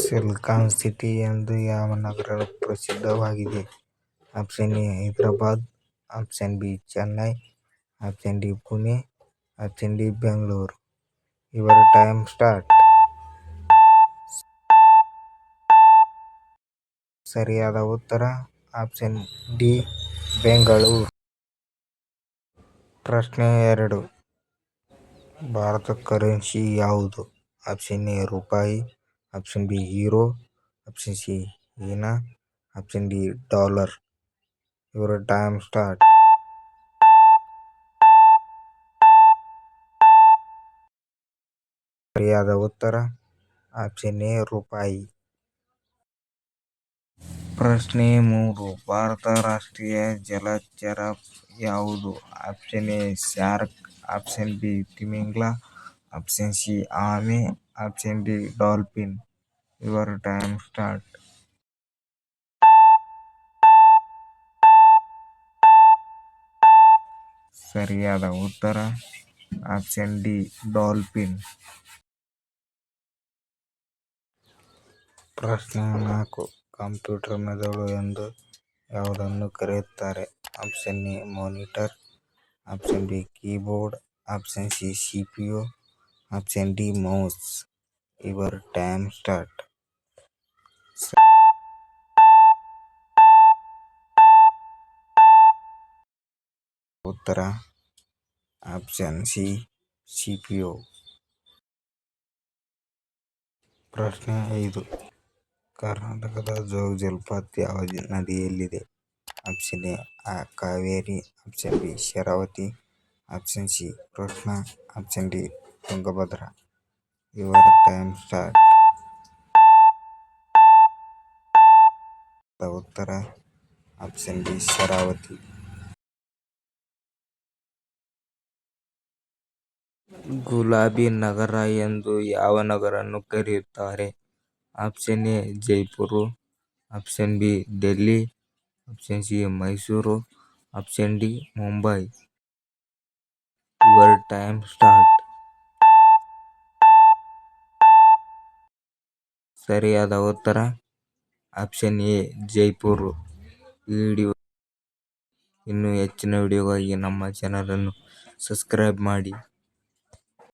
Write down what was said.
Silicon city ಎಂದು ಯಾವ ನಗರ ಪ್ರಸಿದ್ಧವಾಗಿದೆ? Option A Hyderabad, option B Chennai, option D Pune, option D Bengaluru. Your time start. ಸರಿಯಾದ ಉತ್ತರ ಆಪ್ಷನ್ ಡಿ ಬೆಂಗಳೂರು. ಪ್ರಶ್ನೆ 2. ಭಾರತದ ಕರೆನ್ಸಿ ಯಾವುದು? ಆಪ್ಷನ್ ಎ ರೂಪಾಯಿ, option B euro, option C yen, option D dollar. Your time start. ಸರಿಯಾದ ಉತ್ತರ ಆಪ್ಷನ್ ಎ ರೂಪಾಯಿ. ಪ್ರಶ್ನೆ 3. ಭಾರತದ ರಾಷ್ಟ್ರೀಯ ಜಲಚರ ಯಾವುದು? Option A shark, option B ತಿಮಿಂಗಿಲ, ಆಪ್ಷನ್ ಸಿ ಆಮೆ, option D dolphin. Your time start. ಸರಿಯಾದ ಉತ್ತರ ಆಪ್ಷನ್ ಡಿ ಡಾಲ್ಫಿನ್. ಪ್ರಶ್ನೆ 4. ಕಂಪ್ಯೂಟರ್ ಮೆದುಳು ಎಂದು ಯಾವುದನ್ನು ಕರೆಯುತ್ತಾರೆ? Option A monitor, option B keyboard, option C CPU, option D mouse. Your time start. ಉತ್ತರ ಆಪ್ಷನ್ ಸಿ ಸಿಪಿಯು. ಪ್ರಶ್ನೆ 5. ಕರ್ನಾಟಕದ ಜೋಗ ಜಲಪಾತ ಯಾವ ನದಿಯಲ್ಲಿದೆ? Option A Kaveri, option B Sharavathi, option C Krishna, option D Tungabhadra. Your time start. ಉತ್ತರ ಆಪ್ಷನ್ ಡಿ ಶರಾವತಿ. ಗುಲಾಬಿ ನಗರ ಎಂದು ಯಾವ ನಗರವನ್ನು ಕರೆಯುತ್ತಾರೆ? Option A Jaipur, option B Delhi, option C Mysuru, option D Mumbai. Your time start. ಸರಿಯಾದ ಉತ್ತರ ಆಪ್ಷನ್ ಎ ಜೈಪುರ. ಇನ್ನೂ ಹೆಚ್ಚಿನ ವಿಡಿಯೋಗಾಗಿ ನಮ್ಮ ಚಾನಲನ್ನು ಸಬ್ಸ್ಕ್ರೈಬ್ ಮಾಡಿ.